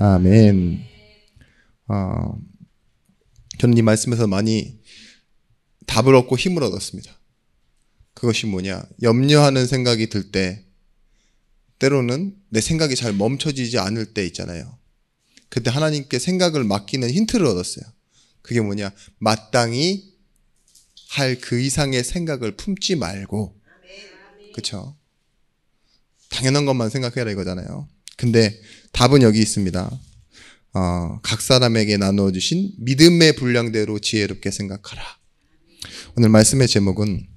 아멘. 저는 이 말씀에서 많이 답을 얻고 힘을 얻었습니다. 그것이 뭐냐? 염려하는 생각이 들 때, 때로는 내 생각이 잘 멈춰지지 않을 때 있잖아요. 그때 하나님께 생각을 맡기는 힌트를 얻었어요. 그게 뭐냐? 마땅히 할 그 이상의 생각을 품지 말고, 그쵸? 당연한 것만 생각해라 이거잖아요. 근데 답은 여기 있습니다. 각 사람에게 나누어 주신 믿음의 분량대로 지혜롭게 생각하라. 오늘 말씀의 제목은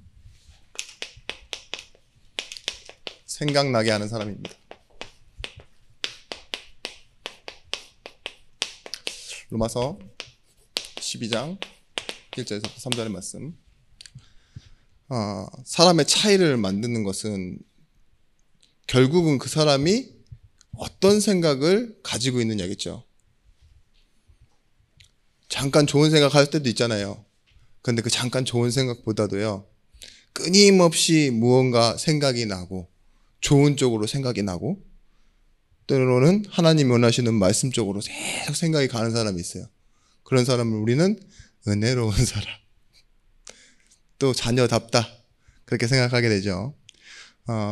생각나게 하는 사람입니다. 로마서 12장 1절에서 3절의 말씀. 사람의 차이를 만드는 것은 결국은 그 사람이 어떤 생각을 가지고 있느냐겠죠. 잠깐 좋은 생각 할 때도 있잖아요. 그런데 그 잠깐 좋은 생각보다도요, 끊임없이 무언가 생각이 나고 좋은 쪽으로 생각이 나고 때로는 하나님이 원하시는 말씀 쪽으로 계속 생각이 가는 사람이 있어요. 그런 사람을 우리는 은혜로운 사람, 또 자녀답다, 그렇게 생각하게 되죠.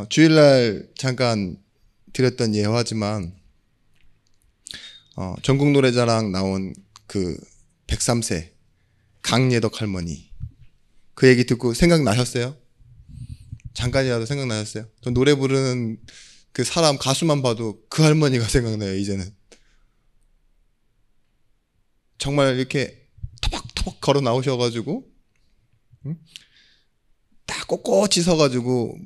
주일날 잠깐 드렸던 예화지만 전국 노래자랑 나온 그 103세 강예덕 할머니, 그 얘기 듣고 생각나셨어요? 잠깐이라도 생각나셨어요? 전 노래 부르는 그 사람 가수만 봐도 그 할머니가 생각나요. 이제는 정말 이렇게 터벅터벅 걸어 나오셔가지고 딱 꼿꼿이 서가지고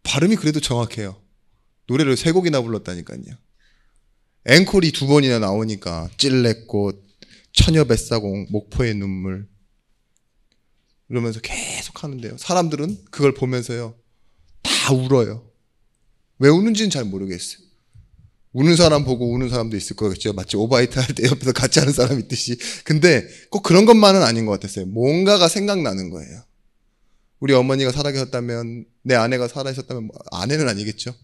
발음이 그래도 정확해요. 노래를 3곡이나 불렀다니까요. 앵콜이 2번이나 나오니까 찔레꽃, 처녀 뱃사공, 목포의 눈물 이러면서 계속 하는데요. 사람들은 그걸 보면서요, 다 울어요. 왜 우는지는 잘 모르겠어요. 우는 사람 보고 우는 사람도 있을 거겠죠. 마치 오바이트 할 때 옆에서 같이 하는 사람 있듯이. 근데 꼭 그런 것만은 아닌 것 같았어요. 뭔가가 생각나는 거예요. 우리 어머니가 살아계셨다면, 내 아내가 살아있었다면, 아내는 아니겠죠.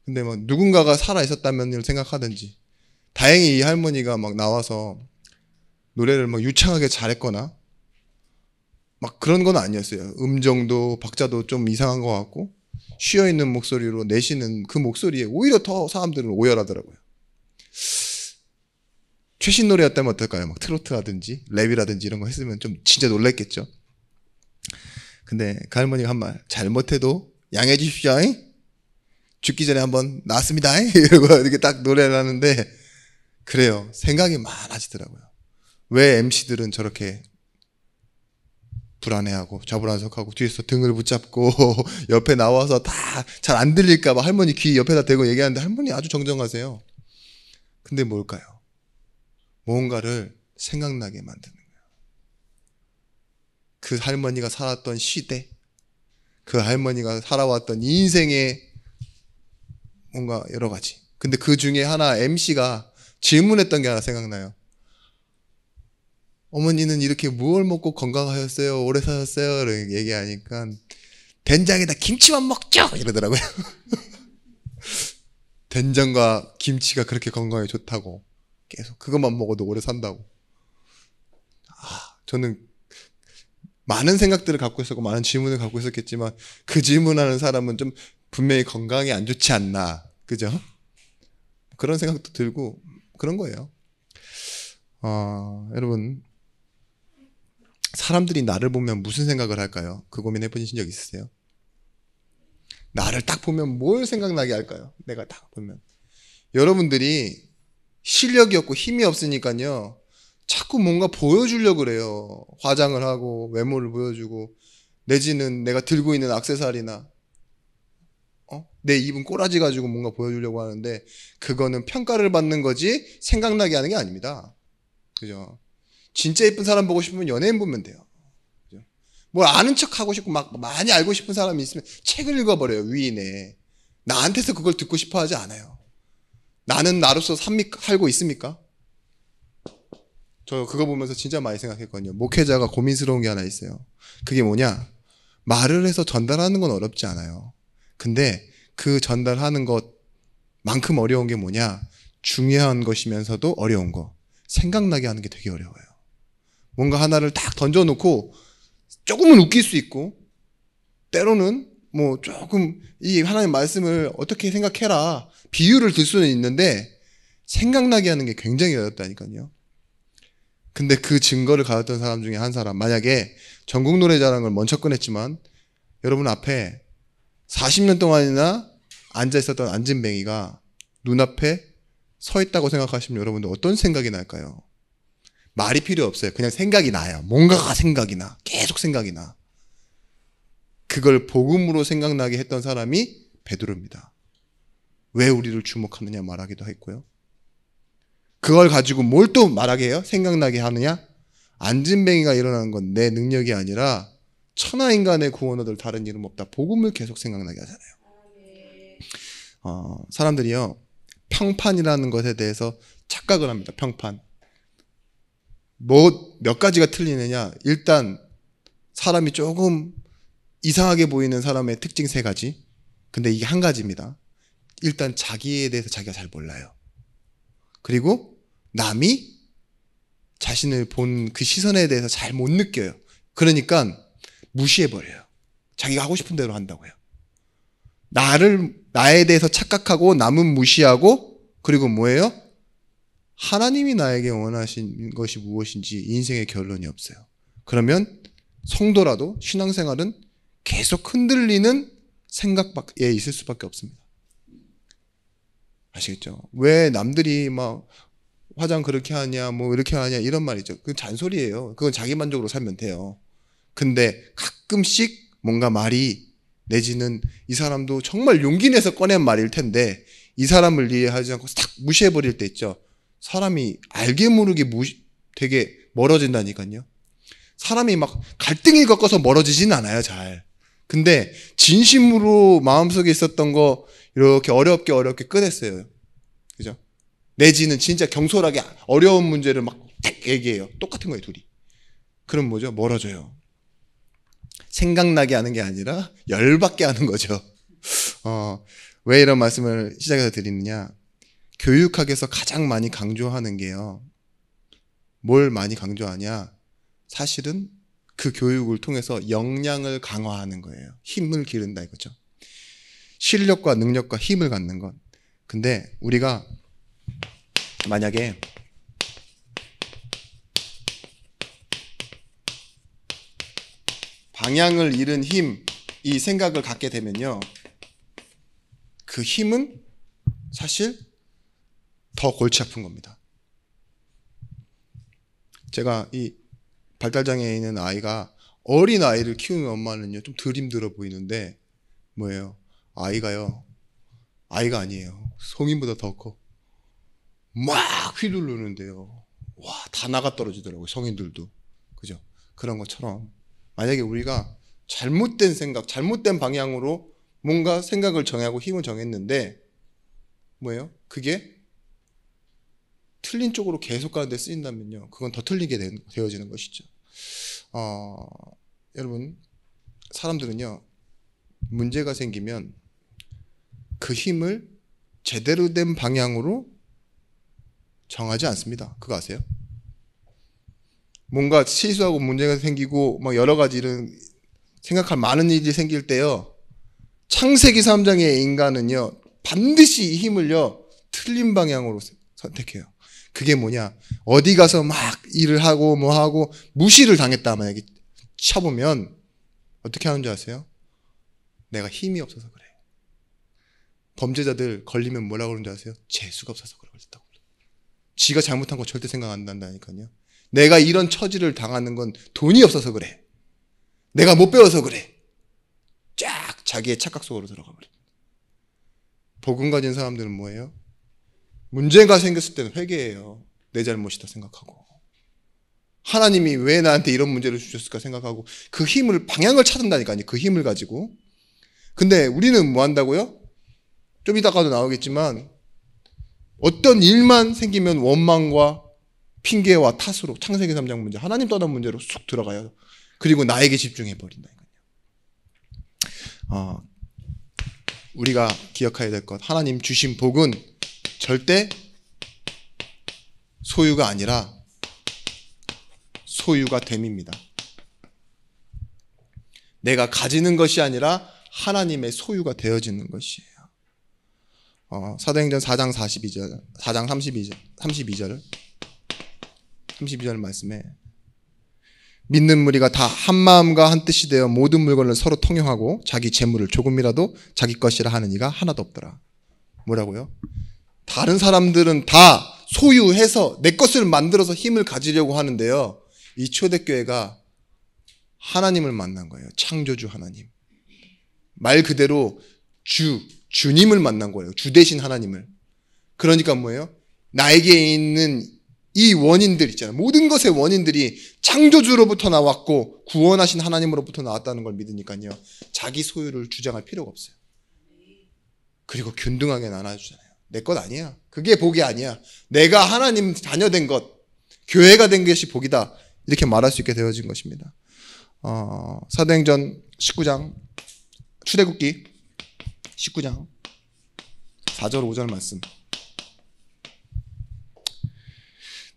근데 뭐 누군가가 살아있었다면 생각하든지. 다행히 이 할머니가 막 나와서 노래를 막 유창하게 잘했거나 막 그런 건 아니었어요. 음정도 박자도 좀 이상한 것 같고 쉬어있는 목소리로 내시는 그 목소리에 오히려 더 사람들은 오열하더라고요. 최신 노래였다면 어떨까요? 막 트로트라든지 랩이라든지 이런 거 했으면 좀 진짜 놀랬겠죠. 근데 그 할머니가 한 말, 잘못해도 양해해 주십시오. 죽기 전에 한번 나왔습니다. 이러고 이렇게 딱 노래를 하는데, 그래요. 생각이 많아지더라고요. 왜 MC들은 저렇게 불안해하고 좌불안석하고 뒤에서 등을 붙잡고 옆에 나와서 다 잘 안 들릴까 봐 할머니 귀 옆에다 대고 얘기하는데 할머니 아주 정정하세요. 근데 뭘까요? 뭔가를 생각나게 만드는 거예요. 그 할머니가 살았던 시대, 그 할머니가 살아왔던 인생의 뭔가 여러 가지. 근데 그 중에 하나 MC가 질문했던 게 하나 생각나요. 어머니는 이렇게 무얼 먹고 건강하셨어요? 오래 사셨어요? 이렇게 얘기하니까 된장에다 김치만 먹죠! 이러더라고요. 된장과 김치가 그렇게 건강에 좋다고, 계속 그것만 먹어도 오래 산다고. 저는 많은 생각들을 갖고 있었고 많은 질문을 갖고 있었겠지만 그 질문하는 사람은 좀 분명히 건강에 안 좋지 않나, 그죠? 그런 생각도 들고 그런 거예요. 여러분, 사람들이 나를 보면 무슨 생각을 할까요? 그 고민해 보신 적 있으세요? 나를 딱 보면 뭘 생각나게 할까요? 내가 딱 보면 여러분들이 실력이 없고 힘이 없으니까요, 자꾸 뭔가 보여주려고 그래요. 화장을 하고 외모를 보여주고, 내지는 내가 들고 있는 액세서리나 내 입은 꼬라지 가지고 뭔가 보여주려고 하는데, 그거는 평가를 받는 거지 생각나게 하는 게 아닙니다. 그죠? 진짜 예쁜 사람 보고 싶으면 연예인 보면 돼요. 그죠? 뭘 아는 척 하고 싶고 막 많이 알고 싶은 사람이 있으면 책을 읽어버려요. 위인에. 나한테서 그걸 듣고 싶어 하지 않아요. 나는 나로서 살고 있습니까? 저 그거 보면서 진짜 많이 생각했거든요. 목회자가 고민스러운 게 하나 있어요. 그게 뭐냐? 말을 해서 전달하는 건 어렵지 않아요. 근데 그 전달하는 것만큼 어려운 게 뭐냐? 중요한 것이면서도 어려운 거. 생각나게 하는 게 되게 어려워요. 뭔가 하나를 딱 던져놓고 조금은 웃길 수 있고, 때로는 뭐 조금 이 하나님 말씀을 어떻게 생각해라 비유를 들 수는 있는데 생각나게 하는 게 굉장히 어렵다니까요. 근데 그 증거를 가졌던 사람 중에 한 사람, 만약에 전국 노래자랑을 먼저 꺼냈지만 여러분 앞에 40년 동안이나 앉아 있었던 안진뱅이가 눈앞에 서 있다고 생각하시면 여러분들 어떤 생각이 날까요? 말이 필요 없어요. 그냥 생각이 나요. 뭔가가 생각이 나. 계속 생각이 나. 그걸 복음으로 생각나게 했던 사람이 베드로입니다. 왜 우리를 주목하느냐 말하기도 했고요. 그걸 가지고 뭘 또 말하게 해요? 생각나게 하느냐? 안진뱅이가 일어나는 건 내 능력이 아니라 천하인간의 구원 얻을 다른 이름 없다. 복음을 계속 생각나게 하잖아요. 사람들이요, 평판이라는 것에 대해서 착각을 합니다. 평판. 몇 가지가 틀리느냐? 일단 사람이 조금 이상하게 보이는 사람의 특징 3가지. 근데 이게 한 가지입니다. 일단 자기에 대해서 자기가 잘 몰라요. 그리고 남이 자신을 본 그 시선에 대해서 잘 못 느껴요. 그러니까 무시해버려요. 자기가 하고 싶은 대로 한다고요. 나에 대해서 착각하고 남은 무시하고, 그리고 뭐예요? 하나님이 나에게 원하신 것이 무엇인지 인생의 결론이 없어요. 그러면 성도라도 신앙생활은 계속 흔들리는 생각에 있을 수밖에 없습니다. 아시겠죠? 왜 남들이 막 화장 그렇게 하냐, 뭐 이렇게 하냐, 이런 말이죠. 그건 잔소리예요. 그건 자기 만족으로 살면 돼요. 근데 가끔씩 뭔가 말이, 내지는 이 사람도 정말 용기 내서 꺼낸 말일 텐데 이 사람을 이해하지 않고 딱 무시해버릴 때 있죠. 사람이 알게 모르게 되게 멀어진다니까요. 사람이 막 갈등이 겪어서 멀어지진 않아요, 잘. 근데 진심으로 마음속에 있었던 거 이렇게 어렵게 꺼냈어요. 그죠? 내지는 진짜 경솔하게 어려운 문제를 막 딱 얘기해요. 똑같은 거예요, 둘이. 그럼 뭐죠? 멀어져요. 생각나게 하는 게 아니라 열받게 하는 거죠. 왜 이런 말씀을 시작해서 드리느냐? 교육학에서 가장 많이 강조하는 게요. 뭘 많이 강조하냐? 사실은 그 교육을 통해서 역량을 강화하는 거예요. 힘을 기른다 이거죠. 실력과 능력과 힘을 갖는 것. 근데 우리가 만약에 방향을 잃은 힘, 이 생각을 갖게 되면요, 그 힘은 사실 더 골치 아픈 겁니다. 제가 이 발달장애에 있는 아이가, 어린 아이를 키우는 엄마는요 좀 덜 힘들어 보이는데 뭐예요? 아이가 아니에요. 성인보다 더 커. 막 휘두르는데요. 와, 다 나가 떨어지더라고요. 성인들도. 그죠? 그런 것처럼 만약에 우리가 잘못된 생각, 잘못된 방향으로 뭔가 생각을 정하고 힘을 정했는데 뭐예요? 그게 틀린 쪽으로 계속 가는데 쓰인다면요, 그건 더 틀리게 되어지는 것이죠. 여러분, 사람들은요 문제가 생기면 그 힘을 제대로 된 방향으로 정하지 않습니다. 그거 아세요? 뭔가 실수하고 문제가 생기고 막 여러 가지 이런 생각할 많은 일이 생길 때요, 창세기 3장의 인간은요 반드시 이 힘을요 틀린 방향으로 선택해요. 그게 뭐냐? 어디 가서 막 일을 하고 뭐 하고 무시를 당했다 만약에 쳐보면 어떻게 하는 줄 아세요? 내가 힘이 없어서 그래. 범죄자들 걸리면 뭐라고 그러는 줄 아세요? 재수가 없어서 그랬다고. 지가 잘못한 거 절대 생각 안 난다니까요. 내가 이런 처지를 당하는 건 돈이 없어서 그래. 내가 못 배워서 그래. 쫙 자기의 착각 속으로 들어가 버립니다. 복음 가진 사람들은 뭐예요? 문제가 생겼을 때는 회개해요. 내 잘못이다 생각하고. 하나님이 왜 나한테 이런 문제를 주셨을까 생각하고 그 힘을, 방향을 찾는다니까요. 그 힘을 가지고. 근데 우리는 뭐 한다고요? 좀 이따가도 나오겠지만 어떤 일만 생기면 원망과 핑계와 탓으로 창세기 3장 문제, 하나님 떠난 문제로 쑥 들어가요. 그리고 나에게 집중해 버린다니까요. 우리가 기억해야 될 것, 하나님 주신 복은 절대 소유가 아니라 소유가 됨입니다. 내가 가지는 것이 아니라 하나님의 소유가 되어지는 것이에요. 사도행전 4장 42절, 4장 32절 말씀에 믿는 무리가 다 한 마음과 한 뜻이 되어 모든 물건을 서로 통용하고 자기 재물을 조금이라도 자기 것이라 하는 이가 하나도 없더라. 뭐라고요? 다른 사람들은 다 소유해서 내 것을 만들어서 힘을 가지려고 하는데요. 이 초대교회가 하나님을 만난 거예요. 창조주 하나님. 말 그대로 주님을 만난 거예요. 주 대신 하나님을. 그러니까 뭐예요? 나에게 있는 이 원인들 있잖아요. 모든 것의 원인들이 창조주로부터 나왔고 구원하신 하나님으로부터 나왔다는 걸 믿으니까요. 자기 소유를 주장할 필요가 없어요. 그리고 균등하게 나눠주잖아요. 내 것 아니야. 그게 복이 아니야. 내가 하나님 자녀된 것, 교회가 된 것이 복이다. 이렇게 말할 수 있게 되어진 것입니다. 사도행전 19장, 출애굽기 19장 4절 5절 말씀.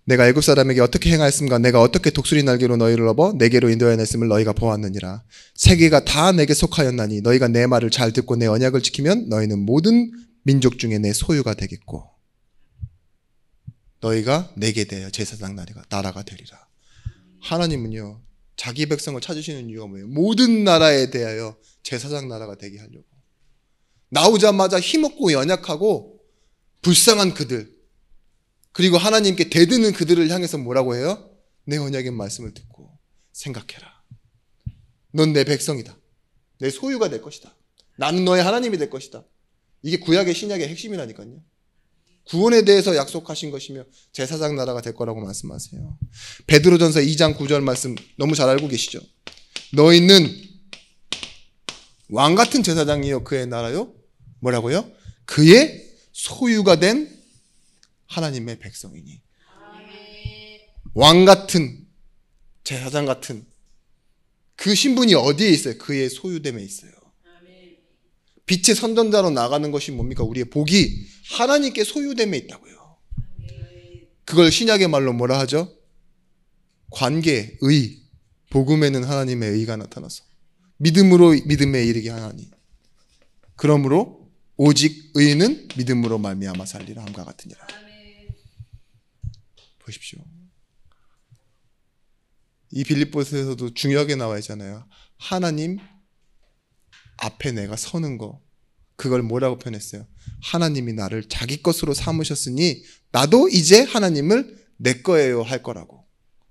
내가 애굽 사람에게 어떻게 행하였음과 내가 어떻게 독수리 날개로 너희를 업어 내게로 인도하였음을 너희가 보았느니라. 세계가 다 내게 속하였나니 너희가 내 말을 잘 듣고 내 언약을 지키면 너희는 모든 민족 중에 내 소유가 되겠고 너희가 내게 대하여 제사장 나라가 되리라. 하나님은요, 자기 백성을 찾으시는 이유가 뭐예요? 모든 나라에 대하여 제사장 나라가 되게 하려고. 나오자마자 힘없고 연약하고 불쌍한 그들, 그리고 하나님께 대드는 그들을 향해서 뭐라고 해요? 내 언약의 말씀을 듣고 생각해라. 넌 내 백성이다. 내 소유가 될 것이다. 나는 너의 하나님이 될 것이다. 이게 구약의 신약의 핵심이라니까요. 구원에 대해서 약속하신 것이며 제사장 나라가 될 거라고 말씀하세요. 베드로전서 2장 9절 말씀 너무 잘 알고 계시죠? 너희는 왕 같은 제사장이요 그의 나라요. 뭐라고요? 그의 소유가 된 하나님의 백성이니. 왕 같은 제사장 같은 그 신분이 어디에 있어요? 그의 소유됨에 있어요. 빛의 선전자로 나가는 것이 뭡니까? 우리의 복이 하나님께 소유됨에 있다고요. 그걸 신약의 말로 뭐라 하죠? 관계, 의. 복음에는 하나님의 의가 나타나서 믿음으로 믿음에 이르게 하나니 그러므로 오직 의는 믿음으로 말미암아 살리라 함과 같으니라. 보십시오. 이 빌립보서에서도 중요하게 나와 있잖아요. 하나님 앞에 내가 서는 거, 그걸 뭐라고 표현했어요? 하나님이 나를 자기 것으로 삼으셨으니 나도 이제 하나님을 내 거예요 할 거라고.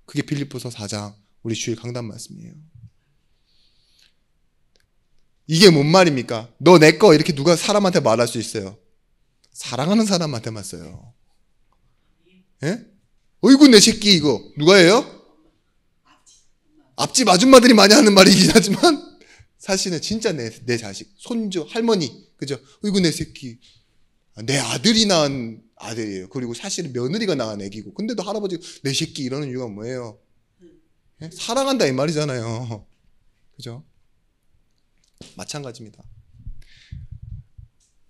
그게 빌립보서 4장 우리 주일 강단 말씀이에요. 이게 뭔 말입니까? 너 내 거 이렇게 누가 사람한테 말할 수 있어요? 사랑하는 사람한테만 써요. 예? 어이구 내 새끼 이거 누가 해요? 앞집 아줌마들이 많이 하는 말이긴 하지만 사실은 진짜 내 자식, 손주, 할머니, 그죠? 어이구 내 새끼, 내 아들이 낳은 아들이에요. 그리고 사실은 며느리가 낳은 애기고 근데도 할아버지가 내 새끼 이러는 이유가 뭐예요? 예? 사랑한다 이 말이잖아요. 그죠? 마찬가지입니다.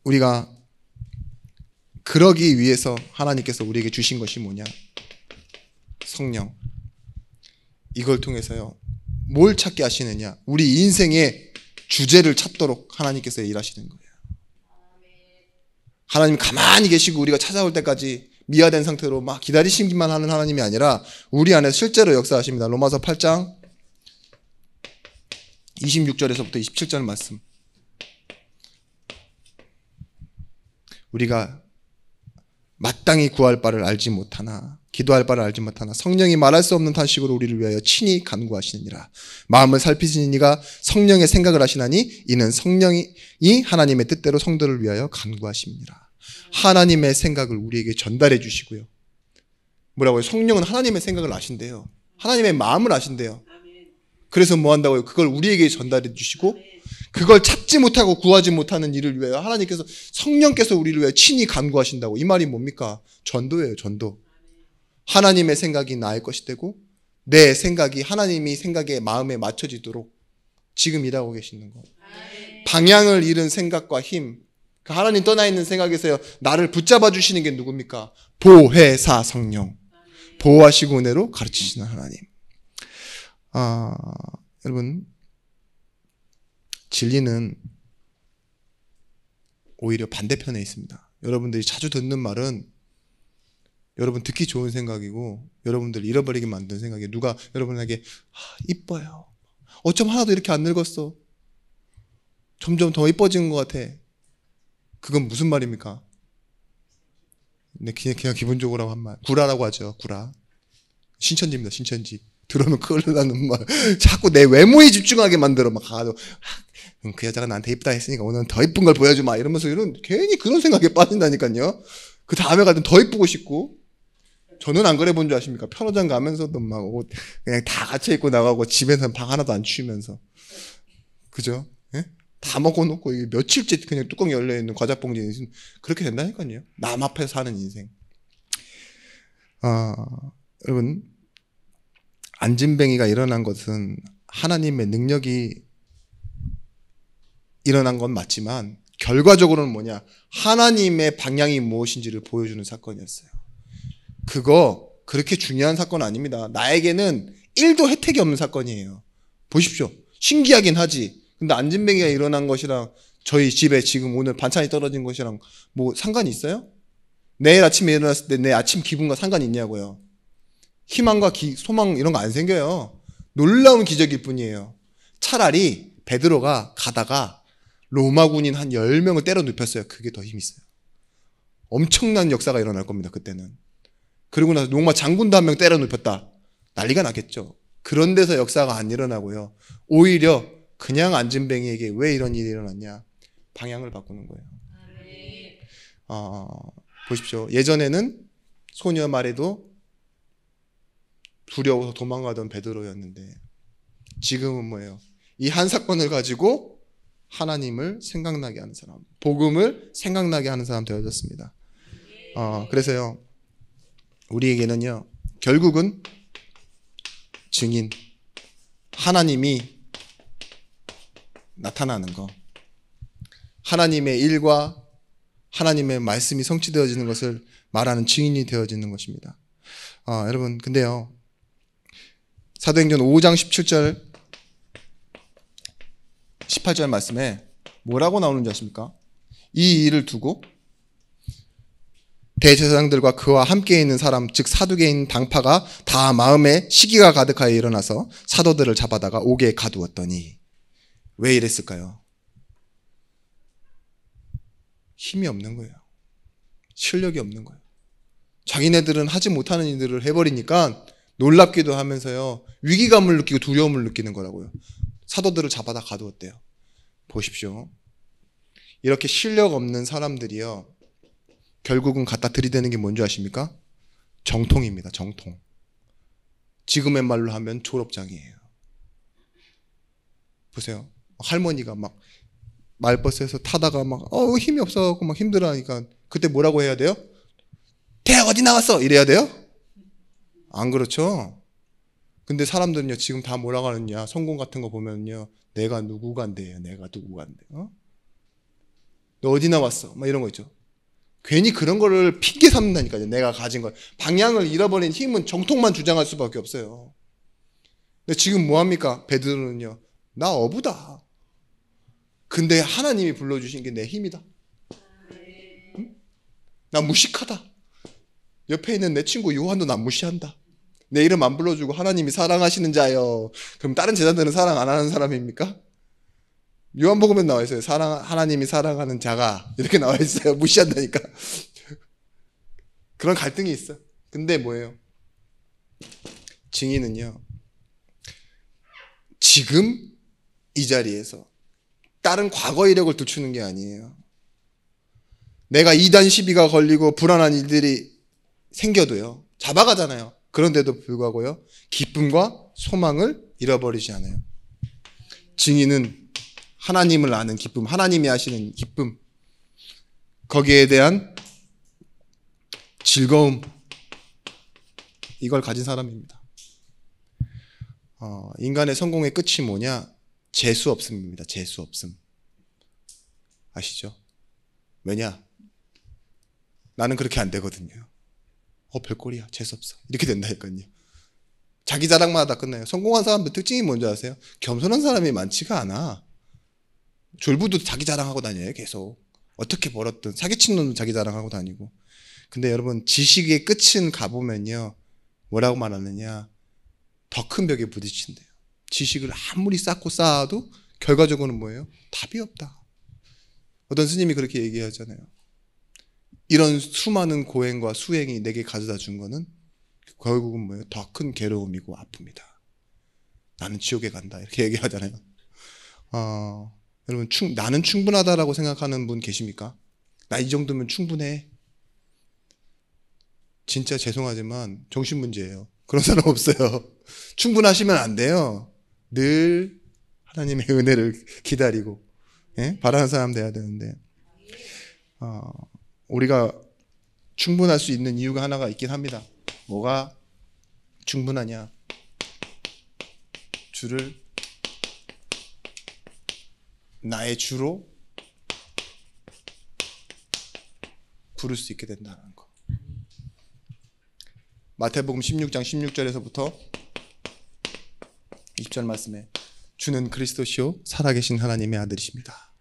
우리가 그러기 위해서 하나님께서 우리에게 주신 것이 뭐냐? 성령. 이걸 통해서요. 뭘 찾게 하시느냐? 우리 인생의 주제를 찾도록 하나님께서 일하시는 거예요. 하나님 가만히 계시고 우리가 찾아올 때까지 미화된 상태로 막 기다리시기만 하는 하나님이 아니라 우리 안에 실제로 역사하십니다. 로마서 8장 26절에서부터 27절 말씀. 우리가 마땅히 구할 바를 알지 못하나 기도할 바를 알지 못하나 성령이 말할 수 없는 탄식으로 우리를 위하여 친히 간구하시느니라. 마음을 살피시는 이가 성령의 생각을 하시나니 이는 성령이 하나님의 뜻대로 성도를 위하여 간구하십니다. 하나님의 생각을 우리에게 전달해 주시고요. 뭐라고요? 성령은 하나님의 생각을 아신대요. 하나님의 마음을 아신대요. 그래서 뭐 한다고요? 그걸 우리에게 전달해 주시고 그걸 찾지 못하고 구하지 못하는 일을 위하여 하나님께서 성령께서 우리를 위하여 친히 간구하신다고. 이 말이 뭡니까? 전도예요. 전도. 하나님의 생각이 나의 것이 되고 내 생각이 하나님이 생각에 마음에 맞춰지도록 지금 일하고 계시는 거. 방향을 잃은 생각과 힘, 하나님 떠나 있는 생각에서요 나를 붙잡아 주시는 게 누굽니까? 보혜사 성령. 보호하시고 은혜로 가르치시는 하나님. 여러분, 진리는 오히려 반대편에 있습니다. 여러분들이 자주 듣는 말은 여러분 듣기 좋은 생각이고 여러분들 잃어버리게 만든 생각이에요. 누가 여러분에게 이뻐요. 어쩜 하나도 이렇게 안 늙었어. 점점 더 이뻐지는 것 같아. 그건 무슨 말입니까? 네, 그냥 기본적으로 한 말. 구라라고 하죠. 구라. 신천지입니다. 신천지. 들어오면 큰일 나는 말. 자꾸 내 외모에 집중하게 만들어. 막 가도 그 여자가 나한테 이쁘다 했으니까 오늘은 더 이쁜 걸 보여주마. 이러면서 괜히 그런 생각에 빠진다니까요. 그 다음에 가든 더 이쁘고 싶고. 저는 안 그래 본 줄 아십니까? 편의점 가면서도 막 옷 그냥 다 같이 입고 나가고 집에서는 방 하나도 안 치우면서. 그죠? 예? 다 먹어놓고 며칠째 그냥 뚜껑이 열려있는 과자봉지 그렇게 된다니까요. 남 앞에서 사는 인생. 여러분, 안진뱅이가 일어난 것은 하나님의 능력이 일어난 건 맞지만 결과적으로는 뭐냐? 하나님의 방향이 무엇인지를 보여주는 사건이었어요. 그거 그렇게 중요한 사건 아닙니다. 나에게는 1도 혜택이 없는 사건이에요. 보십시오. 신기하긴 하지. 근데 안진뱅이가 일어난 것이랑 저희 집에 지금 오늘 반찬이 떨어진 것이랑 뭐 상관이 있어요? 내일 아침에 일어났을 때 내 아침 기분과 상관이 있냐고요. 희망과 소망 이런 거 안 생겨요. 놀라운 기적일 뿐이에요. 차라리 베드로가 가다가 로마 군인 한 10명을 때려 눕혔어요. 그게 더 힘이 있어요. 엄청난 역사가 일어날 겁니다. 그때는. 그리고 나서 로마 장군도 한 명 때려 눕혔다. 난리가 나겠죠. 그런 데서 역사가 안 일어나고요. 오히려 그냥 안진뱅이에게 왜 이런 일이 일어났냐. 방향을 바꾸는 거예요. 보십시오. 예전에는 소녀 말에도 두려워서 도망가던 베드로였는데 지금은 뭐예요? 이 한 사건을 가지고 하나님을 생각나게 하는 사람, 복음을 생각나게 하는 사람 되어졌습니다. 그래서요, 우리에게는요, 결국은 증인, 하나님이 나타나는 거, 하나님의 일과 하나님의 말씀이 성취되어지는 것을 말하는 증인이 되어지는 것입니다. 여러분, 근데요, 사도행전 5장 17절 18절 말씀에 뭐라고 나오는지 아십니까? 이 일을 두고 대제사장들과 그와 함께 있는 사람, 즉 사두개인 당파가 다 마음에 시기가 가득하여 일어나서 사도들을 잡아다가 옥에 가두었더니. 왜 이랬을까요? 힘이 없는 거예요. 실력이 없는 거예요. 자기네들은 하지 못하는 일들을 해버리니까 놀랍기도 하면서요, 위기감을 느끼고 두려움을 느끼는 거라고요. 사도들을 잡아다 가두었대요. 보십시오. 이렇게 실력 없는 사람들이요, 결국은 갖다 들이대는 게 뭔지 아십니까? 정통입니다. 정통. 지금의 말로 하면 졸업장이에요. 보세요. 할머니가 막 말버스에서 타다가 막 힘이 없어갖고 막 힘들어하니까 그때 뭐라고 해야 돼요? 대학 어디 나왔어? 이래야 돼요? 안 그렇죠? 근데 사람들은요, 지금 다 뭐라고 하느냐, 성공 같은 거 보면요, 내가 누구간데요, 내가 누구간데, 너 어디 나왔어? 막 이런 거 있죠. 괜히 그런 거를 핑계 삼는다니까요. 내가 가진 걸. 방향을 잃어버린 힘은 정통만 주장할 수밖에 없어요. 근데 지금 뭐합니까? 베드로는요, 나 어부다. 근데 하나님이 불러주신 게 내 힘이다. 응? 나 무식하다. 옆에 있는 내 친구 요한도 나 무시한다. 내 이름 안 불러주고 하나님이 사랑하시는 자요. 그럼 다른 제자들은 사랑 안 하는 사람입니까? 요한복음에 나와 있어요. 하나님이 사랑하는 자가 이렇게 나와 있어요. 무시한다니까. 그런 갈등이 있어. 근데 뭐예요? 증인은요, 지금 이 자리에서 다른 과거 이력을 늦추는 게 아니에요. 내가 이단 시비가 걸리고 불안한 일들이 생겨도요, 잡아가잖아요. 그런데도 불구하고요, 기쁨과 소망을 잃어버리지 않아요. 증인은 하나님을 아는 기쁨, 하나님이 하시는 기쁨, 거기에 대한 즐거움, 이걸 가진 사람입니다. 인간의 성공의 끝이 뭐냐? 재수 없음입니다. 재수 없음. 아시죠? 왜냐? 나는 그렇게 안 되거든요. 별꼴이야. 재수없어. 이렇게 된다니까요. 자기 자랑마다 다 끝나요. 성공한 사람들 특징이 뭔지 아세요? 겸손한 사람이 많지가 않아. 졸부도 자기 자랑하고 다녀요. 계속. 어떻게 벌었든 사기친 놈도 자기 자랑하고 다니고. 근데 여러분 지식의 끝은 가보면요. 뭐라고 말하느냐. 더 큰 벽에 부딪힌대요. 지식을 아무리 쌓고 쌓아도 결과적으로는 뭐예요? 답이 없다. 어떤 스님이 그렇게 얘기하잖아요. 이런 수많은 고행과 수행이 내게 가져다 준 거는 결국은 뭐예요? 더 큰 괴로움이고 아픔이다. 나는 지옥에 간다. 이렇게 얘기하잖아요. 여러분 나는 충분하다라고 생각하는 분 계십니까? 나 이 정도면 충분해. 진짜 죄송하지만 정신문제예요. 그런 사람 없어요. 충분하시면 안 돼요. 늘 하나님의 은혜를 기다리고 바라는 사람 돼야 되는데 우리가 충분할 수 있는 이유가 하나가 있긴 합니다. 뭐가 충분하냐? 주를 나의 주로 부를 수 있게 된다는 거. 마태복음 16장 16절에서부터 20절 말씀에 주는 그리스도시요 살아계신 하나님의 아들이십니다.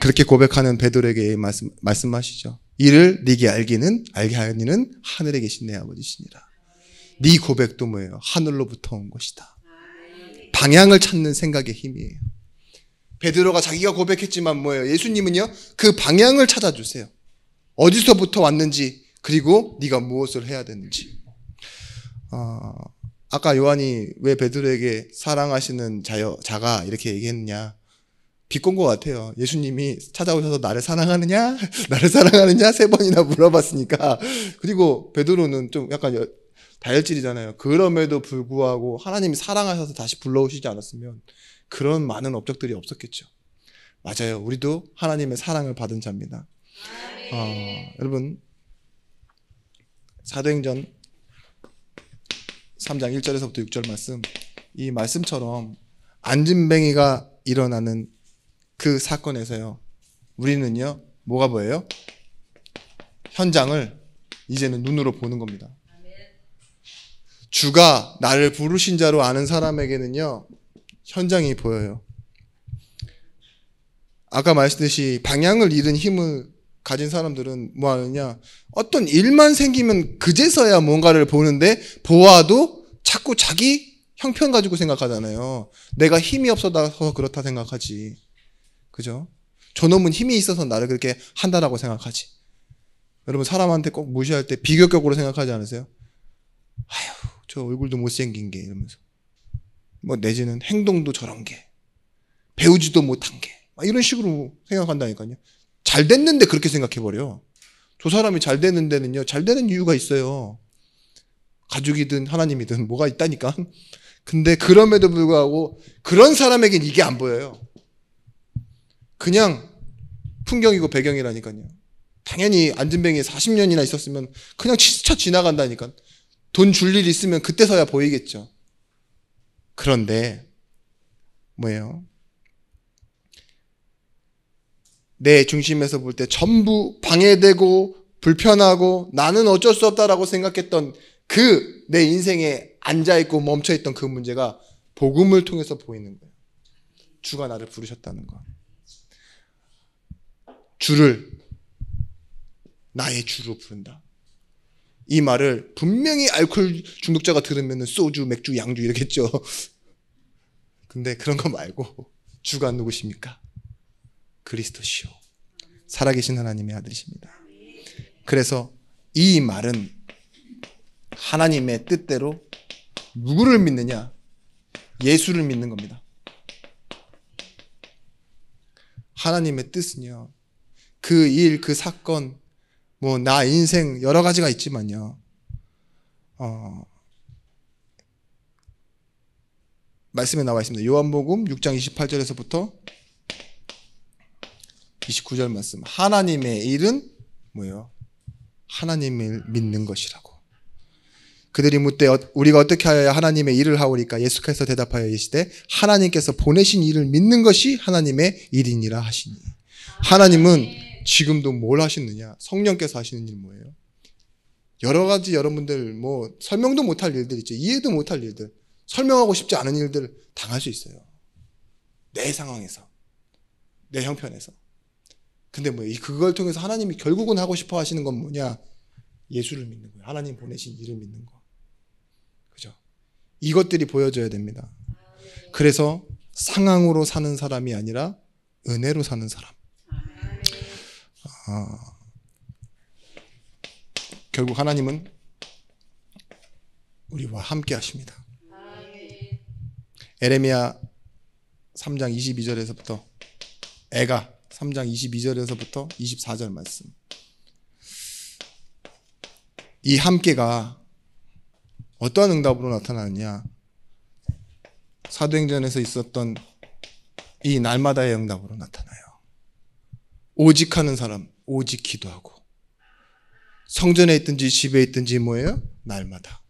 그렇게 고백하는 베드로에게 말씀하시죠. 이를 네게 알게 하니는 하늘에 계신 내 아버지시니라. 네 고백도 뭐예요? 하늘로부터 온 것이다. 방향을 찾는 생각의 힘이에요. 베드로가 자기가 고백했지만 뭐예요? 예수님은요 그 방향을 찾아주세요. 어디서부터 왔는지 그리고 네가 무엇을 해야 되는지. 아까 요한이 왜 베드로에게 사랑하시는 자가 이렇게 얘기했냐? 비꼰 것 같아요. 예수님이 찾아오셔서 나를 사랑하느냐? 나를 사랑하느냐? 3번이나 물어봤으니까. 그리고 베드로는 좀 약간 다혈질이잖아요. 그럼에도 불구하고 하나님이 사랑하셔서 다시 불러오시지 않았으면 그런 많은 업적들이 없었겠죠. 맞아요. 우리도 하나님의 사랑을 받은 자입니다. 여러분 사도행전 3장 1절에서부터 6절 말씀, 이 말씀처럼 안진뱅이가 일어나는 그 사건에서요 우리는요 뭐가 보여요? 현장을 이제는 눈으로 보는 겁니다. 주가 나를 부르신 자로 아는 사람에게는요 현장이 보여요. 아까 말했듯이 방향을 잃은 힘을 가진 사람들은 뭐 하느냐, 어떤 일만 생기면 그제서야 뭔가를 보는데 보아도 자꾸 자기 형편 가지고 생각하잖아요. 내가 힘이 없어서 그렇다 생각하지. 그죠? 저놈은 힘이 있어서 나를 그렇게 한다라고 생각하지. 여러분 사람한테 꼭 무시할 때 비교격으로 생각하지 않으세요? 아휴 저 얼굴도 못생긴 게 이러면서 뭐 내지는 행동도 저런 게 배우지도 못한 게 이런 식으로 생각한다니까요. 잘 됐는데 그렇게 생각해버려. 저 사람이 잘 되는 데는요 잘 되는 이유가 있어요. 가족이든 하나님이든 뭐가 있다니까. 근데 그럼에도 불구하고 그런 사람에겐 이게 안 보여요. 그냥 풍경이고 배경이라니까요. 당연히 안진뱅이에 40년이나 있었으면 그냥 스쳐 지나간다니까. 돈 줄 일 있으면 그때서야 보이겠죠. 그런데 뭐예요? 내 중심에서 볼 때 전부 방해되고 불편하고 나는 어쩔 수 없다라고 생각했던 그 내 인생에 앉아있고 멈춰있던 그 문제가 복음을 통해서 보이는 거예요. 주가 나를 부르셨다는 거. 주를 나의 주로 부른다. 이 말을 분명히 알코올 중독자가 들으면 소주, 맥주, 양주 이러겠죠. 근데 그런 거 말고 주가 누구십니까? 그리스도시요 살아계신 하나님의 아들이십니다. 그래서 이 말은 하나님의 뜻대로 누구를 믿느냐? 예수를 믿는 겁니다. 하나님의 뜻은요 그 일, 그 사건, 뭐 나 인생 여러 가지가 있지만요 말씀에 나와 있습니다. 요한복음 6장 28절에서부터 29절 말씀. 하나님의 일은 뭐예요? 하나님을 믿는 것이라고. 그들이 묻되 우리가 어떻게 하여야 하나님의 일을 하오리까? 예수께서 대답하여 이르시되 하나님께서 보내신 일을 믿는 것이 하나님의 일이니라 하시니. 하나님은 지금도 뭘 하시느냐? 성령께서 하시는 일 뭐예요? 여러 가지 여러분들 뭐 설명도 못할 일들 있죠. 이해도 못할 일들, 설명하고 싶지 않은 일들 당할 수 있어요. 내 상황에서, 내 형편에서. 근데 뭐 그걸 통해서 하나님이 결국은 하고 싶어 하시는 건 뭐냐? 예수를 믿는 거예요. 하나님 보내신 이를 믿는 거. 그죠? 이것들이 보여져야 됩니다. 그래서 상황으로 사는 사람이 아니라 은혜로 사는 사람. 결국 하나님은 우리와 함께 하십니다. 에레미야 3장 22절에서부터 애가 3장 22절에서부터 24절 말씀. 이 함께가 어떠한 응답으로 나타나느냐? 사도행전에서 있었던 이 날마다의 응답으로 나타나요. 오직 하는 사람, 오직 기도하고. 성전에 있든지 집에 있든지 뭐예요? 날마다.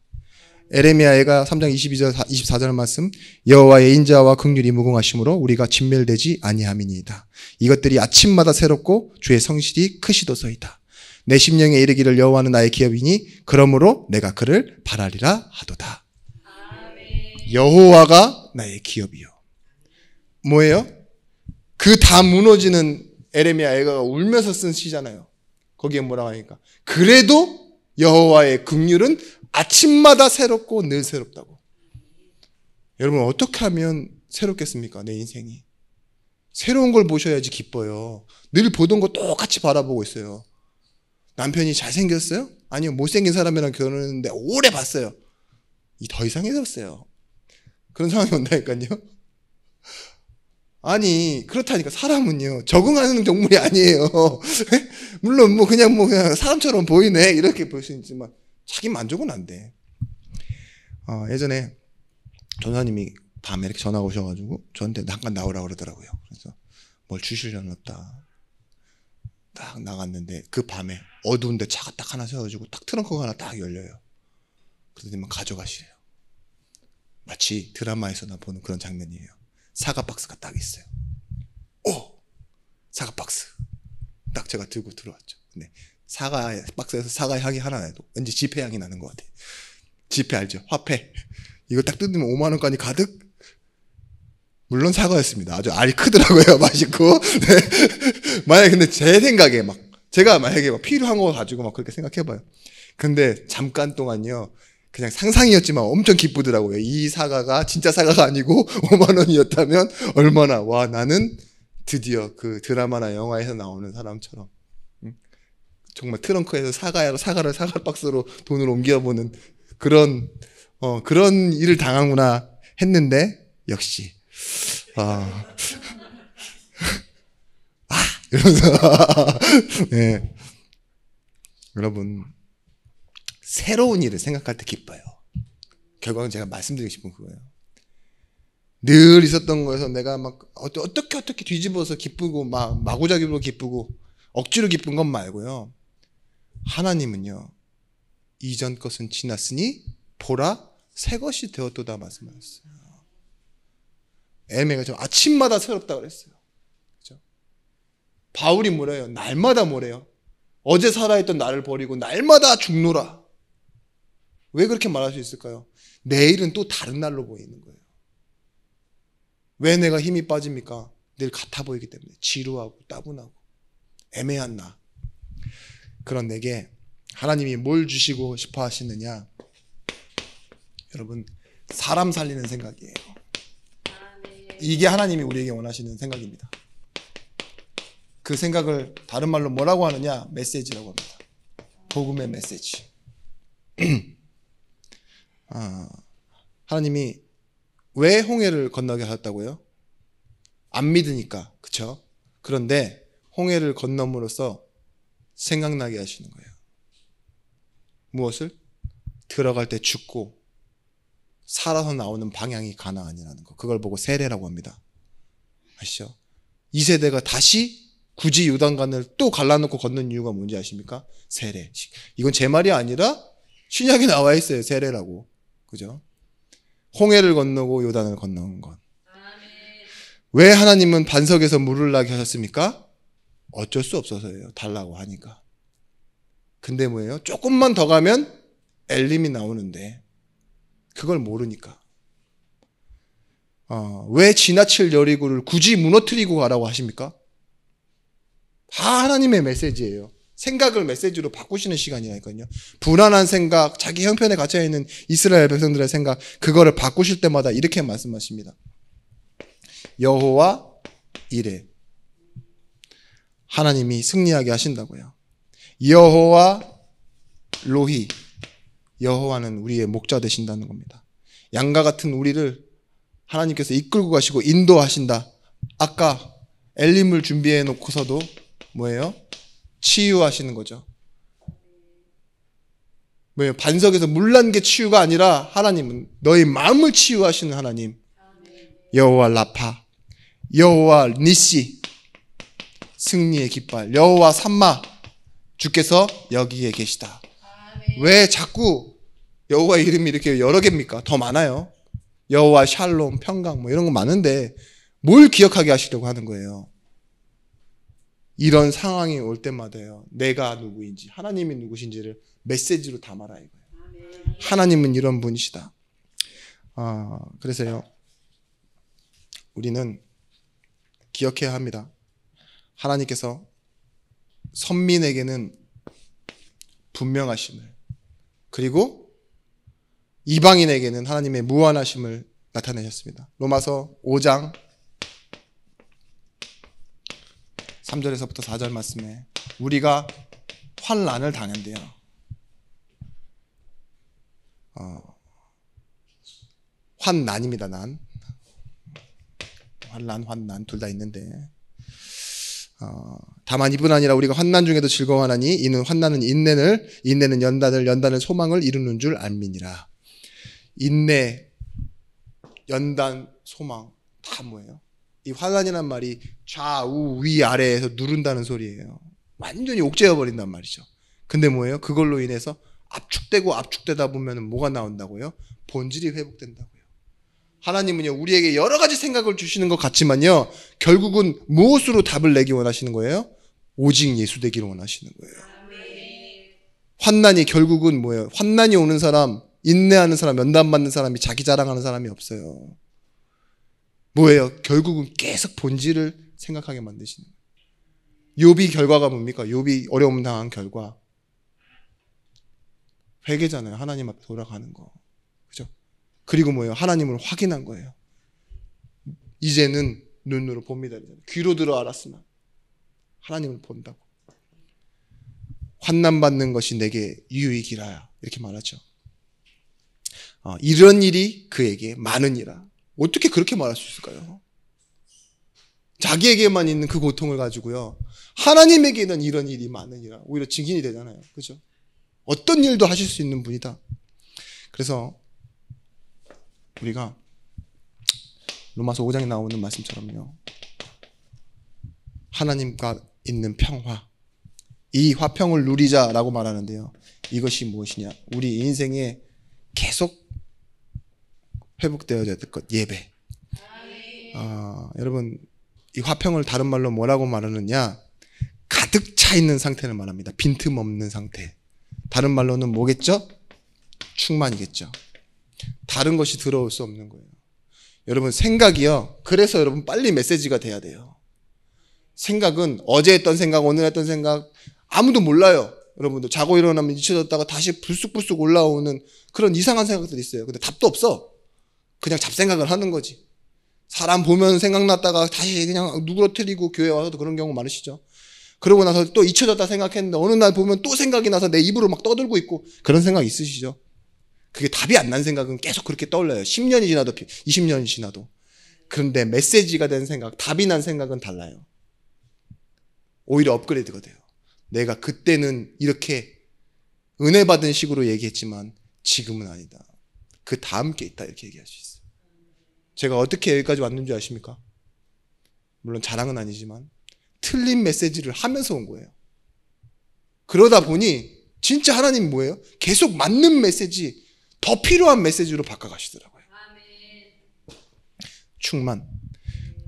에레미야가 3장 22절 24절 말씀. 여호와의 인자와 긍휼이 무궁하심으로 우리가 진멸되지 아니함이니이다. 이것들이 아침마다 새롭고 주의 성실이 크시도소이다. 내 심령에 이르기를 여호와는 나의 기업이니 그러므로 내가 그를 바라리라 하도다. 아멘. 여호와가 나의 기업이요. 뭐예요? 그 다 무너지는 에레미야 애가 울면서 쓴 시잖아요. 거기에 뭐라고 하니까 그래도 여호와의 긍휼은 아침마다 새롭고 늘 새롭다고. 여러분 어떻게 하면 새롭겠습니까? 내 인생이. 새로운 걸 보셔야지 기뻐요. 늘 보던 거 똑같이 바라보고 있어요. 남편이 잘생겼어요? 아니요, 못생긴 사람이랑 결혼했는데 오래 봤어요. 더 이상해졌어요. 그런 상황이 온다니까요. 아니 그렇다니까. 사람은요 적응하는 동물이 아니에요. 물론 그냥 사람처럼 보이네 이렇게 볼 수 있지만 자기 만족은 안 돼. 예전에 전사님이 밤에 이렇게 전화 오셔가지고 저한테 잠깐 나오라고 그러더라고요. 그래서 뭘 주시려나 딱 나갔는데 그 밤에 어두운데 차가 딱 하나 세워지고 딱 트렁크가 하나 딱 열려요. 그러더니 가져가시래요. 마치 드라마에서나 보는 그런 장면이에요. 사과 박스가 딱 있어요. 오! 사과 박스. 딱 제가 들고 들어왔죠. 근데 사과 박스에서 사과 향이 하나 나도 왠지 지폐 향이 나는 것 같아요. 지폐 알죠? 화폐. 이거 딱 뜯으면 5만 원까지 가득. 물론 사과였습니다. 아주 알이 크더라고요. 맛있고. 네. 만약에 근데 제 생각에 제가 만약에 필요한 거 가지고 그렇게 생각해봐요. 근데 잠깐 동안요. 그냥 상상이었지만 엄청 기쁘더라고요. 이 사과가 진짜 사과가 아니고 5만 원이었다면 얼마나. 와, 나는 드디어 그 드라마나 영화에서 나오는 사람처럼 정말 트렁크에서 사과로 사과 박스로 돈을 옮겨보는 그런 일을 당하구나 했는데 역시 이러면서 네. 여러분 새로운 일을 생각할 때 기뻐요. 결국은 제가 말씀드리고 싶은 그거예요. 늘 있었던 거에서 내가 어떻게 뒤집어서 기쁘고 마구잡이로 기쁘고 억지로 기쁜 건 말고요. 하나님은요. 이전 것은 지났으니 보라 새 것이 되었도다 말씀하셨어요. 에레미야가 좀 아침마다 새롭다 그랬어요. 그죠? 바울이 뭐래요? 날마다 뭐래요? 어제 살아있던 나를 버리고 날마다 죽노라. 왜 그렇게 말할 수 있을까요? 내일은 또 다른 날로 보이는 거예요. 왜 내가 힘이 빠집니까? 늘 같아 보이기 때문에. 지루하고 따분하고 애매한 나. 그런 내게 하나님이 뭘 주시고 싶어 하시느냐? 여러분 사람 살리는 생각이에요. 이게 하나님이 우리에게 원하시는 생각입니다. 그 생각을 다른 말로 뭐라고 하느냐? 메시지라고 합니다. 복음의 메시지. 하나님이 왜 홍해를 건너게 하셨다고요? 안 믿으니까. 그쵸? 그런데 홍해를 건너므로써 생각나게 하시는 거예요. 무엇을? 들어갈 때 죽고 살아서 나오는 방향이 가나안이라는 거. 그걸 보고 세례라고 합니다. 아시죠? 이 세대가 다시 굳이 요단강을 또 갈라놓고 걷는 이유가 뭔지 아십니까? 세례. 이건 제 말이 아니라 신약에 나와 있어요. 세례라고. 그죠? 홍해를 건너고 요단을 건너는 것. 왜 하나님은 반석에서 물을 나게 하셨습니까? 어쩔 수 없어서예요. 달라고 하니까. 근데 뭐예요? 조금만 더 가면 엘림이 나오는데 그걸 모르니까. 왜 지나칠 여리고를 굳이 무너뜨리고 가라고 하십니까? 다 하나님의 메시지예요. 생각을 메시지로 바꾸시는 시간이라니까요. 불안한 생각, 자기 형편에 갇혀있는 이스라엘 백성들의 생각, 그거를 바꾸실 때마다 이렇게 말씀하십니다. 여호와 이레. 하나님이 승리하게 하신다고요. 여호와 로히. 여호와는 우리의 목자 되신다는 겁니다. 양과 같은 우리를 하나님께서 이끌고 가시고 인도하신다. 아까 엘림을 준비해 놓고서도 뭐예요? 치유하시는 거죠. 뭐예요? 반석에서 물 난 게 치유가 아니라 하나님은 너의 마음을 치유하시는 하나님. 여호와 라파, 여호와 니시, 승리의 깃발, 여호와 삼마, 주께서 여기에 계시다. 왜 자꾸 여호와 이름이 이렇게 여러 개입니까? 더 많아요. 여호와 샬롬, 평강 뭐 이런 거 많은데 뭘 기억하게 하시려고 하는 거예요? 이런 상황이 올 때마다요. 내가 누구인지, 하나님이 누구신지를 메시지로 담아라 이거예요. 하나님은 이런 분이시다. 그래서요. 우리는 기억해야 합니다. 하나님께서 선민에게는 분명하심을, 그리고 이방인에게는 하나님의 무한하심을 나타내셨습니다. 로마서 5장 3절에서부터 4절 말씀에 우리가 환난을 당한대요. 환난입니다. 난 환난 둘 다 있는데 다만 이뿐 아니라 우리가 환난 중에도 즐거워하나니 이는 환난은 인내는 연단을 소망을 이루는 줄 알미니라. 인내, 연단, 소망 다 뭐예요? 이 환난이란 말이 좌우 위 아래에서 누른다는 소리예요. 완전히 옥죄어 버린단 말이죠. 근데 뭐예요? 그걸로 인해서 압축되다 보면 뭐가 나온다고요? 본질이 회복된다고요. 하나님은요, 우리에게 여러 가지 생각을 주시는 것 같지만요, 결국은 무엇으로 답을 내기 원하시는 거예요? 오직 예수 되기를 원하시는 거예요. 환난이 결국은 뭐예요? 환난이 오는 사람, 인내하는 사람, 연단받는 사람이 자기 자랑하는 사람이 없어요. 뭐예요? 결국은 계속 본질을 생각하게 만드시는 거예요. 욥이 결과가 뭡니까? 욥이 어려움 당한 결과. 회개잖아요. 하나님 앞에 돌아가는 거. 그죠? 그리고 뭐예요? 하나님을 확인한 거예요. 이제는 눈으로 봅니다. 귀로 들어 알았으나 하나님을 본다고. 환난받는 것이 내게 유익이라 이렇게 말하죠. 이런 일이 그에게 많으니라. 어떻게 그렇게 말할 수 있을까요? 자기에게만 있는 그 고통을 가지고요, 하나님에게는 이런 일이 많으니라. 오히려 증인이 되잖아요. 그죠? 어떤 일도 하실 수 있는 분이다. 그래서 우리가 로마서 5장에 나오는 말씀처럼요, 하나님과 있는 평화, 이 화평을 누리자라고 말하는데요, 이것이 무엇이냐? 우리 인생에 계속 회복되어야 될 것, 예배. 여러분, 이 화평을 다른 말로 뭐라고 말하느냐? 가득 차 있는 상태를 말합니다. 빈틈없는 상태. 다른 말로는 뭐겠죠? 충만이겠죠. 다른 것이 들어올 수 없는 거예요. 여러분, 생각이요, 그래서 여러분 빨리 메시지가 돼야 돼요. 생각은 어제 했던 생각, 오늘 했던 생각 아무도 몰라요. 여러분들 자고 일어나면 잊혀졌다가 다시 불쑥불쑥 올라오는 그런 이상한 생각들이 있어요. 근데 답도 없어. 그냥 잡생각을 하는 거지. 사람 보면 생각났다가 다시 그냥 누그러뜨리고 교회 와서도 그런 경우 많으시죠. 그러고 나서 또 잊혀졌다 생각했는데 어느 날 보면 또 생각이 나서 내 입으로 막 떠들고 있고, 그런 생각 있으시죠? 그게 답이 안 난 생각은 계속 그렇게 떠올라요. 10년이 지나도 20년이 지나도. 그런데 메시지가 된 생각, 답이 난 생각은 달라요. 오히려 업그레이드가 돼요. 내가 그때는 이렇게 은혜 받은 식으로 얘기했지만 지금은 아니다. 그 다음 게 있다, 이렇게 얘기할 수 있어요. 제가 어떻게 여기까지 왔는지 아십니까? 물론 자랑은 아니지만 틀린 메시지를 하면서 온 거예요. 그러다 보니 진짜 하나님 뭐예요? 계속 맞는 메시지, 더 필요한 메시지로 바꿔가시더라고요. 충만.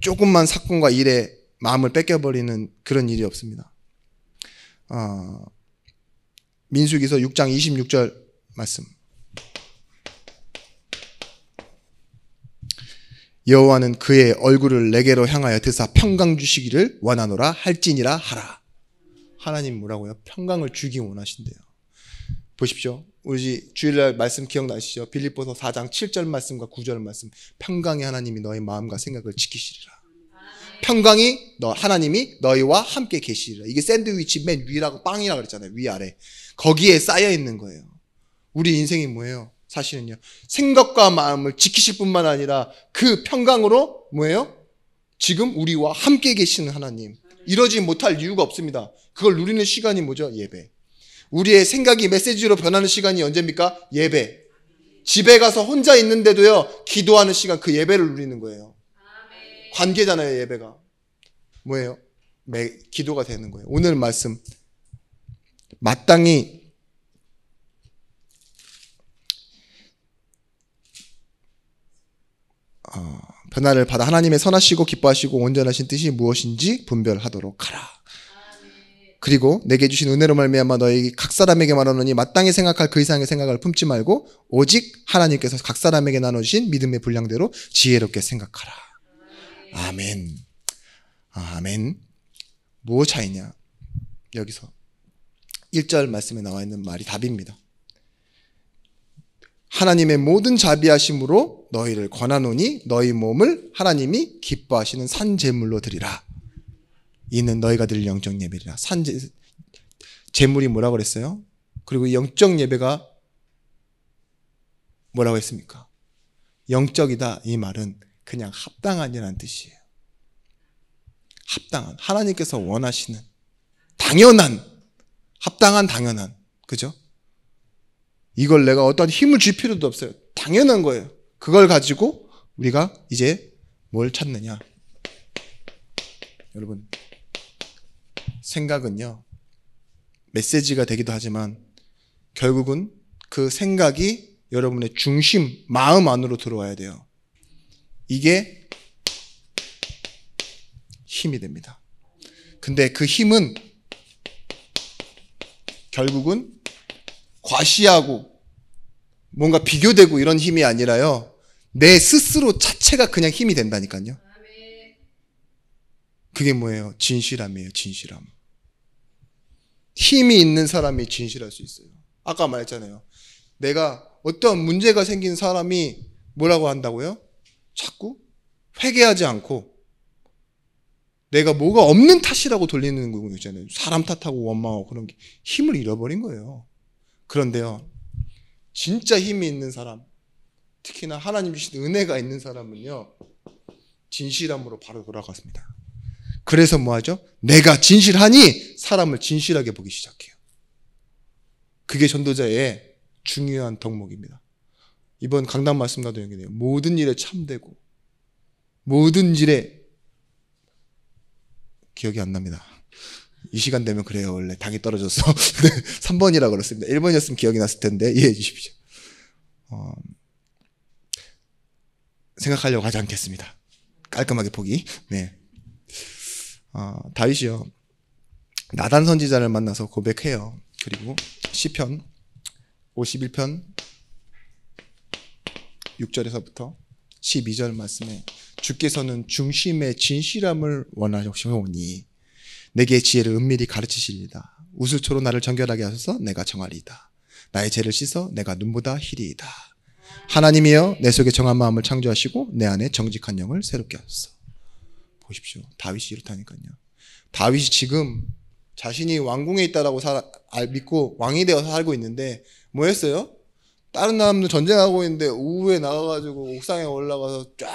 조금만 사건과 일에 마음을 뺏겨버리는 그런 일이 없습니다. 민수기서 6장 26절 말씀. 여호와는 그의 얼굴을 내게로 향하여 드사 평강 주시기를 원하노라 할지니라 하라. 하나님 뭐라고요? 평강을 주기 원하신대요. 보십시오. 우리 주일날 말씀 기억나시죠? 빌립보서 4장 7절 말씀과 9절 말씀. 평강의 하나님이 너희 마음과 생각을 지키시리라. 평강이 하나님이 너희와 함께 계시리라. 이게 샌드위치 맨 위라고 빵이라고 그랬잖아요. 위아래. 거기에 쌓여 있는 거예요. 우리 인생이 뭐예요? 사실은요. 생각과 마음을 지키실 뿐만 아니라 그 평강으로 뭐예요? 지금 우리와 함께 계시는 하나님. 이러지 못할 이유가 없습니다. 그걸 누리는 시간이 뭐죠? 예배. 우리의 생각이 메시지로 변하는 시간이 언제입니까? 예배. 집에 가서 혼자 있는데도요. 기도하는 시간, 그 예배를 누리는 거예요. 관계잖아요. 예배가. 뭐예요? 기도가 되는 거예요. 오늘 말씀 마땅히 변화를 받아 하나님의 선하시고 기뻐하시고 온전하신 뜻이 무엇인지 분별하도록 하라. 그리고 내게 주신 은혜로 말미암아 너희 각 사람에게 말하노니 마땅히 생각할 그 이상의 생각을 품지 말고 오직 하나님께서 각 사람에게 나눠주신 믿음의 분량대로 지혜롭게 생각하라. 아멘. 아멘. 무엇 차이냐? 여기서 1절 말씀에 나와 있는 말이 답입니다. 하나님의 모든 자비하심으로 너희를 권하노니 너희 몸을 하나님이 기뻐하시는 산 제물로 드리라. 이는 너희가 드릴 영적 예배리라. 제물이 뭐라고 그랬어요? 그리고 영적 예배가 뭐라고 했습니까? 영적이다 이 말은 그냥 합당한이라는 뜻이에요. 합당한, 하나님께서 원하시는 당연한, 합당한 당연한, 그죠? 이걸 내가 어떤 힘을 줄 필요도 없어요. 당연한 거예요. 그걸 가지고 우리가 이제 뭘 찾느냐? 여러분, 생각은요, 메시지가 되기도 하지만 결국은 그 생각이 여러분의 중심, 마음 안으로 들어와야 돼요. 이게 힘이 됩니다. 근데 그 힘은 결국은 과시하고 뭔가 비교되고 이런 힘이 아니라요. 내 스스로 자체가 그냥 힘이 된다니까요. 그게 뭐예요? 진실함이에요. 진실함. 힘이 있는 사람이 진실할 수 있어요. 아까 말했잖아요. 내가 어떤 문제가 생긴 사람이 뭐라고 한다고요? 자꾸 회개하지 않고 내가 뭐가 없는 탓이라고 돌리는 거 있잖아요. 사람 탓하고 원망하고 그런 게 힘을 잃어버린 거예요. 그런데요, 진짜 힘이 있는 사람, 특히나 하나님 주신 은혜가 있는 사람은요, 진실함으로 바로 돌아갔습니다. 그래서 뭐하죠? 내가 진실하니 사람을 진실하게 보기 시작해요. 그게 전도자의 중요한 덕목입니다. 이번 강단 말씀과도 연결돼요. 모든 일에 참되고 모든 일에 기억이 안 납니다. 이 시간 되면 그래요. 원래 당이 떨어져서 3번이라고 그랬습니다. 1번이었으면 기억이 났을 텐데 이해해 주십시오. 생각하려고 하지 않겠습니다. 깔끔하게 포기. 네. 다윗이요, 나단 선지자를 만나서 고백해요. 그리고 시편 51편 6절에서부터 12절 말씀에 주께서는 중심의 진실함을 원하시오니 내게 지혜를 은밀히 가르치시리이다. 우슬초로 나를 정결하게 하셔서 내가 정하리이다. 나의 죄를 씻어 내가 눈보다 희리이다. 하나님이여 내 속에 정한 마음을 창조하시고 내 안에 정직한 영을 새롭게 하소서. 보십시오. 다윗이 이렇다니까요. 다윗이 지금 자신이 왕궁에 있다라고 믿고 왕이 되어서 살고 있는데 뭐 했어요? 다른 사람들 전쟁하고 있는데 오후에 나가가지고 옥상에 올라가서 쫙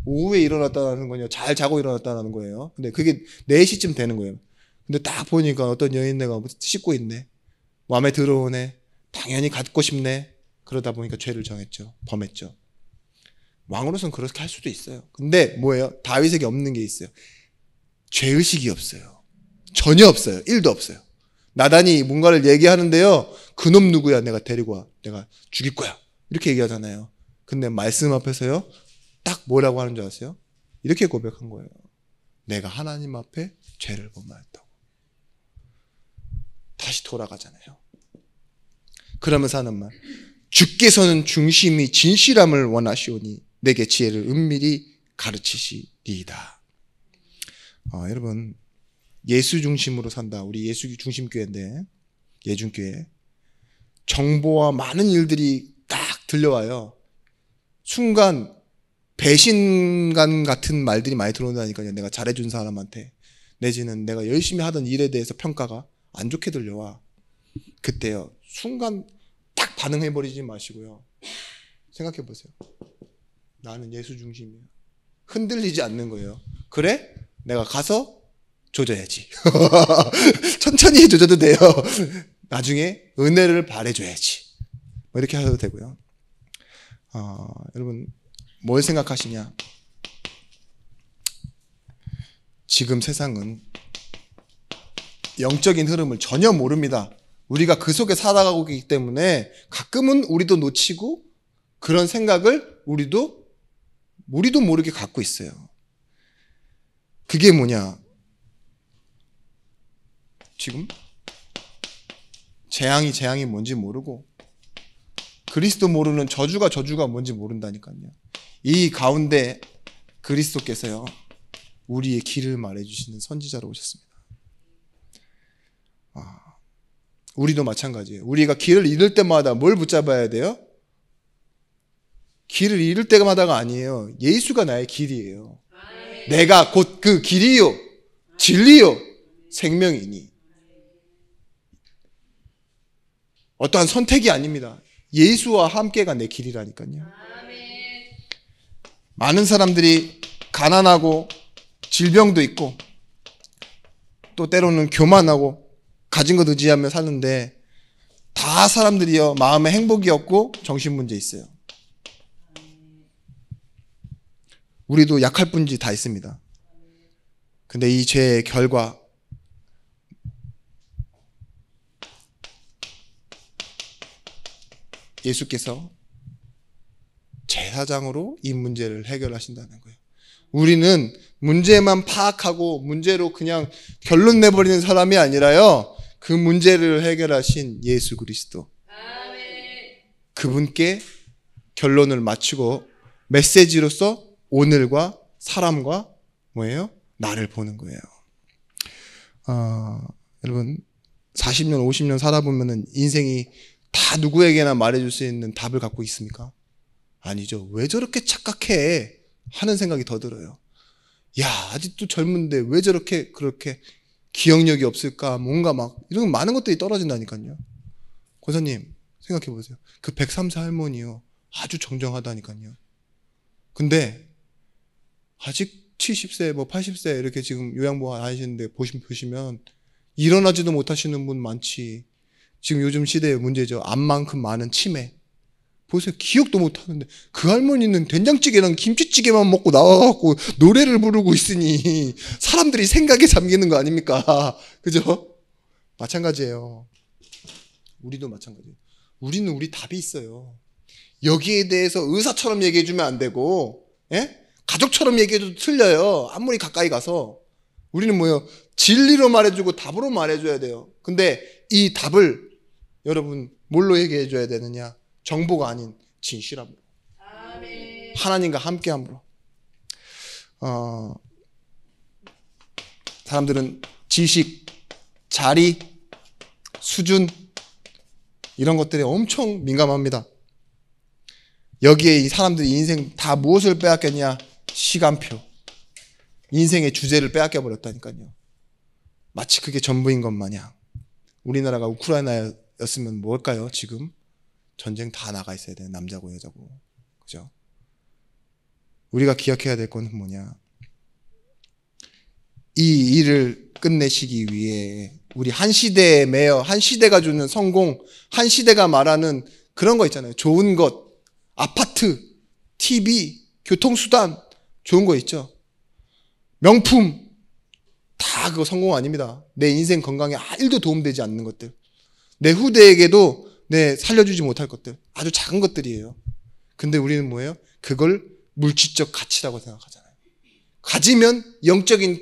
오후에 일어났다는 거냐, 잘 자고 일어났다는 거예요. 근데 그게 4시쯤 되는 거예요. 근데 딱 보니까 어떤 여인네가 씻고 있네. 마음에 들어오네. 당연히 갖고 싶네. 그러다 보니까 죄를 정했죠. 범했죠. 왕으로서는 그렇게 할 수도 있어요. 근데 뭐예요? 다윗에게 없는 게 있어요. 죄의식이 없어요. 전혀 없어요. 1도 없어요. 나단이 뭔가를 얘기하는데요, 그놈 누구야? 내가 데리고 와. 내가 죽일 거야. 이렇게 얘기하잖아요. 근데 말씀 앞에서요, 딱 뭐라고 하는 줄 아세요? 이렇게 고백한 거예요. 내가 하나님 앞에 죄를 범하였다고. 다시 돌아가잖아요. 그러면서 하는 말. 주께서는 중심이 진실함을 원하시오니 내게 지혜를 은밀히 가르치시리이다. 여러분, 예수 중심으로 산다. 우리 예수 중심 교회인데, 예중교회. 정보와 많은 일들이 딱 들려와요. 순간 배신감 같은 말들이 많이 들어온다니까요. 내가 잘해준 사람한테. 내지는 내가 열심히 하던 일에 대해서 평가가 안 좋게 들려와. 그때요, 순간 딱 반응해버리지 마시고요. 생각해 보세요. 나는 예수 중심이야. 흔들리지 않는 거예요. 그래? 내가 가서 조져야지. 천천히 조져도 돼요. 나중에 은혜를 바래줘야지. 뭐 이렇게 하셔도 되고요. 여러분, 뭘 생각하시냐? 지금 세상은 영적인 흐름을 전혀 모릅니다. 우리가 그 속에 살아가고 있기 때문에 가끔은 우리도 놓치고 그런 생각을 우리도 모르게 갖고 있어요. 그게 뭐냐? 지금 재앙이 뭔지 모르고 그리스도 모르는 저주가 뭔지 모른다니까요. 이 가운데 그리스도께서요, 우리의 길을 말해주시는 선지자로 오셨습니다. 우리도 마찬가지예요. 우리가 길을 잃을 때마다 뭘 붙잡아야 돼요? 길을 잃을 때마다가 아니에요. 예수가 나의 길이에요. 내가 곧 그 길이요, 진리요, 생명이니. 어떠한 선택이 아닙니다. 예수와 함께가 내 길이라니까요. 많은 사람들이 가난하고 질병도 있고 또 때로는 교만하고 가진 것 의지하며 사는데 다 사람들이요, 마음에 행복이 없고 정신 문제 있어요. 우리도 약할 뿐이지 다 있습니다. 근데 이 죄의 결과, 예수께서 제사장으로 이 문제를 해결하신다는 거예요. 우리는 문제만 파악하고 문제로 그냥 결론 내버리는 사람이 아니라요, 그 문제를 해결하신 예수 그리스도, 그분께 결론을 맞추고 메시지로서 오늘과 사람과 뭐예요? 나를 보는 거예요. 여러분, 40년, 50년 살아보면은 인생이 다 누구에게나 말해줄 수 있는 답을 갖고 있습니까? 아니죠. 왜 저렇게 착각해? 하는 생각이 더 들어요. 야, 아직도 젊은데 왜 저렇게 그렇게 기억력이 없을까? 뭔가 막 이런 많은 것들이 떨어진다니까요. 권사님, 생각해 보세요. 그 103세 할머니요, 아주 정정하다니까요. 근데 아직 70세, 뭐 80세 이렇게 지금 요양보험 하시는데 보시면 일어나지도 못하시는 분 많지. 지금 요즘 시대의 문제죠. 암만큼 많은 치매. 보세요. 기억도 못하는데 그 할머니는 된장찌개랑 김치찌개만 먹고 나와갖고 노래를 부르고 있으니 사람들이 생각에 잠기는 거 아닙니까? 그죠? 마찬가지예요. 우리도 마찬가지예요. 우리는 우리 답이 있어요. 여기에 대해서 의사처럼 얘기해주면 안 되고, 예? 가족처럼 얘기해도 틀려요. 아무리 가까이 가서. 우리는 뭐예요? 진리로 말해주고 답으로 말해줘야 돼요. 근데 이 답을 여러분 뭘로 얘기해줘야 되느냐? 정보가 아닌 진실함으로. 아멘. 하나님과 함께함으로. 사람들은 지식, 자리, 수준 이런 것들에 엄청 민감합니다. 여기에 이 사람들이 인생 다 무엇을 빼앗겼냐? 시간표. 인생의 주제를 빼앗겨 버렸다니까요. 마치 그게 전부인 것 마냥. 우리나라가 우크라이나였으면 뭘까요? 지금 전쟁 다 나가 있어야 돼요. 남자고 여자고. 그죠? 우리가 기억해야 될 건 뭐냐? 이 일을 끝내시기 위해 우리 한 시대에 매여 한 시대가 주는 성공, 한 시대가 말하는 그런 거 있잖아요. 좋은 것, 아파트, TV, 교통수단, 좋은 거 있죠. 명품, 다 그거 성공 아닙니다. 내 인생 건강에 1도 도움되지 않는 것들, 내 후대에게도 살려주지 못할 것들, 아주 작은 것들이에요. 근데 우리는 뭐예요? 그걸 물질적 가치라고 생각하잖아요. 가지면 영적인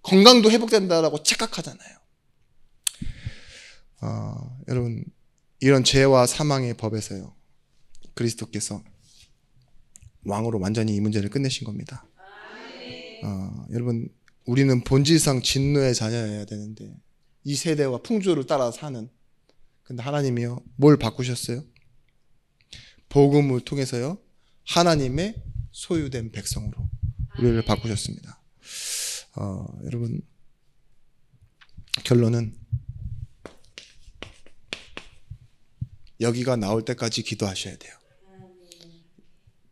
건강도 회복된다라고 착각하잖아요. 여러분, 이런 죄와 사망의 법에서요, 그리스도께서 왕으로 완전히 이 문제를 끝내신 겁니다. 여러분, 우리는 본질상 진노의 자녀여야 되는데 이 세대와 풍조를 따라 사는, 근데 하나님이요 뭘 바꾸셨어요? 복음을 통해서요 하나님의 소유된 백성으로 우리를 바꾸셨습니다. 여러분, 결론은 여기가 나올 때까지 기도하셔야 돼요.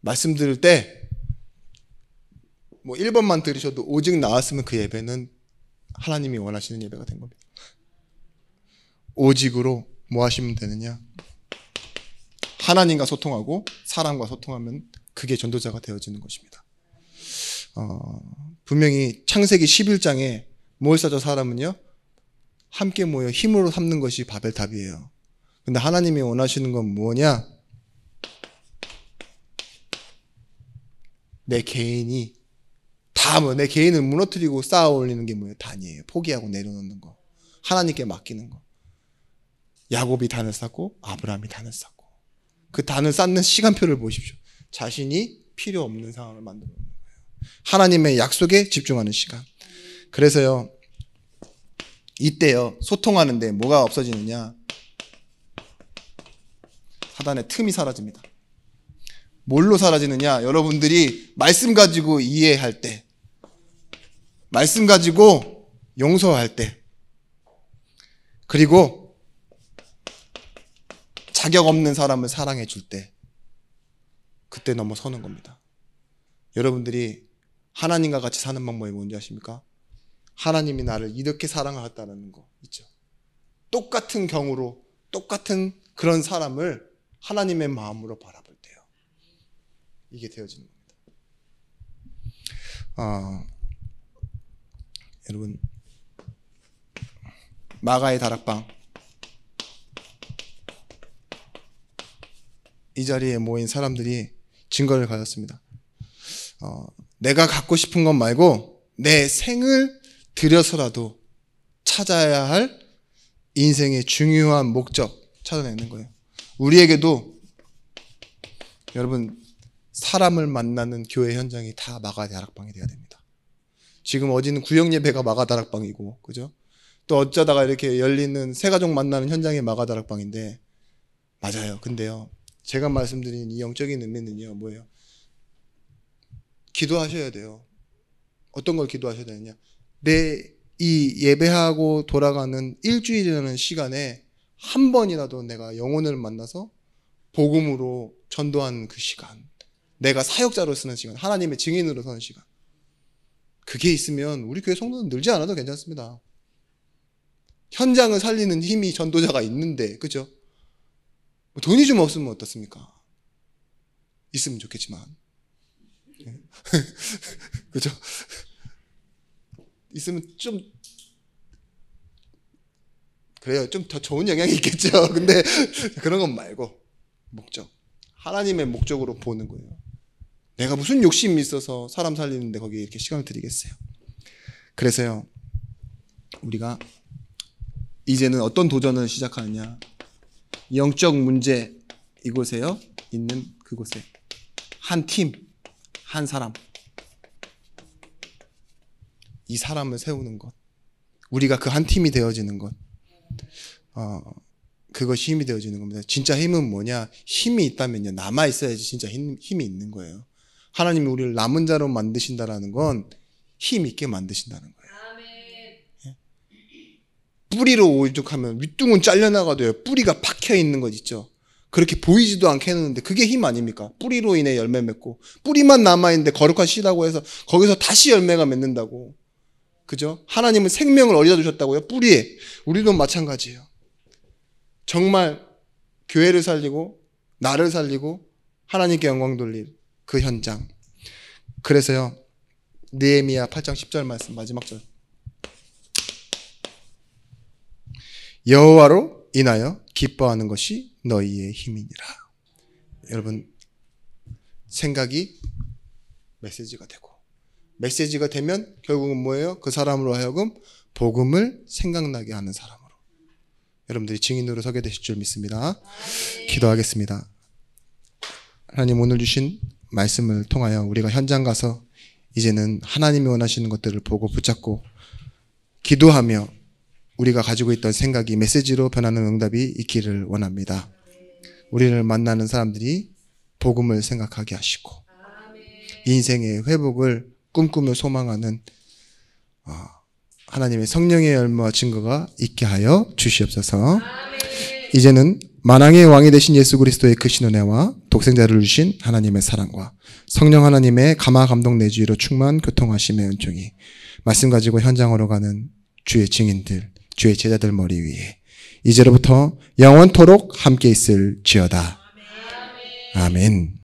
말씀 들을 때 뭐 1번만 들으셔도 오직 나왔으면 그 예배는 하나님이 원하시는 예배가 된 겁니다. 오직으로 뭐 하시면 되느냐? 하나님과 소통하고 사람과 소통하면 그게 전도자가 되어지는 것입니다. 분명히 창세기 11장에 뭘 싸죠? 사람은요 함께 모여 힘으로 삼는 것이 바벨탑이에요. 근데 하나님이 원하시는 건 뭐냐? 내 개인이 내 개인을 무너뜨리고 쌓아 올리는 게 뭐예요? 단이에요. 포기하고 내려놓는 거. 하나님께 맡기는 거. 야곱이 단을 쌓고 아브라함이 단을 쌓고 그 단을 쌓는 시간표를 보십시오. 자신이 필요 없는 상황을 만들어 놓는 거예요. 하나님의 약속에 집중하는 시간. 그래서요 이때요 소통하는데 뭐가 없어지느냐? 사단의 틈이 사라집니다. 뭘로 사라지느냐? 여러분들이 말씀 가지고 이해할 때, 말씀 가지고 용서할 때, 그리고 자격 없는 사람을 사랑해 줄 때, 그때 넘어서는 겁니다. 여러분들이 하나님과 같이 사는 방법이 뭔지 아십니까? 하나님이 나를 이렇게 사랑하였다는 거 있죠. 똑같은 경우로 똑같은 그런 사람을 하나님의 마음으로 바라볼 때요, 이게 되어지는 겁니다. 여러분, 마가의 다락방, 이 자리에 모인 사람들이 증거를 가졌습니다. 내가 갖고 싶은 것 말고 내 생을 들여서라도 찾아야 할 인생의 중요한 목적 찾아내는 거예요. 우리에게도 여러분 사람을 만나는 교회 현장이 다 마가 다락방이 돼야 됩니다. 지금 어디는 구역 예배가 마가 다락방이고, 그죠? 또 어쩌다가 이렇게 열리는 새가족 만나는 현장이 마가 다락방인데, 맞아요. 근데요, 제가 말씀드린 이 영적인 의미는요, 뭐예요? 기도하셔야 돼요. 어떤 걸 기도하셔야 되느냐? 내 이 예배하고 돌아가는 일주일이라는 시간에 한 번이라도 내가 영혼을 만나서 복음으로 전도하는 그 시간, 내가 사역자로 쓰는 시간, 하나님의 증인으로 서는 시간, 그게 있으면 우리 교회 성도는 늘지 않아도 괜찮습니다. 현장을 살리는 힘이 전도자가 있는데, 그죠? 돈이 좀 없으면 어떻습니까? 있으면 좋겠지만, 그죠? 있으면 좀 그래요. 좀 더 좋은 영향이 있겠죠. 근데 그런 건 말고 목적, 하나님의 목적으로 보는 거예요. 내가 무슨 욕심이 있어서 사람 살리는데 거기에 이렇게 시간을 들이겠어요. 그래서요, 우리가 이제는 어떤 도전을 시작하느냐? 영적 문제 이곳에요 있는 그곳에 한 팀, 한 사람, 이 사람을 세우는 것, 우리가 그 한 팀이 되어지는 것, 그것이 힘이 되어지는 겁니다. 진짜 힘은 뭐냐? 힘이 있다면요, 남아 있어야지 진짜 힘이 있는 거예요. 하나님이 우리를 남은 자로 만드신다라는 건 힘 있게 만드신다는 거예요. 예? 뿌리로 오죽하면 윗둥은 잘려나가도요, 뿌리가 박혀 있는 것 있죠. 그렇게 보이지도 않게 해놓는데 그게 힘 아닙니까? 뿌리로 인해 열매 맺고, 뿌리만 남아있는데 거룩한 씨라고 해서 거기서 다시 열매가 맺는다고. 그죠? 하나님은 생명을 어디다 두셨다고요? 뿌리에. 우리도 마찬가지예요. 정말 교회를 살리고 나를 살리고 하나님께 영광 돌릴 그 현장. 그래서요, 느헤미야 8장 10절 말씀 마지막 절, 여호와로 인하여 기뻐하는 것이 너희의 힘이니라. 여러분, 생각이 메시지가 되고, 메시지가 되면 결국은 뭐예요? 그 사람으로 하여금 복음을 생각나게 하는 사람으로. 여러분들이 증인으로 서게 되실 줄 믿습니다. 기도하겠습니다. 하나님, 오늘 주신 말씀을 통하여 우리가 현장 가서 이제는 하나님이 원하시는 것들을 보고 붙잡고 기도하며 우리가 가지고 있던 생각이 메시지로 변하는 응답이 있기를 원합니다. 우리를 만나는 사람들이 복음을 생각하게 하시고 인생의 회복을 꿈꾸며 소망하는 하나님의 성령의 열매와 증거가 있게 하여 주시옵소서. 이제는 만왕의 왕이 되신 예수 그리스도의 크신 은혜와 독생자를 주신 하나님의 사랑과 성령 하나님의 감화 감동 내주의로 충만 교통하심의 은총이 말씀 가지고 현장으로 가는 주의 증인들, 주의 제자들 머리 위에 이제로부터 영원토록 함께 있을지어다. 아멘.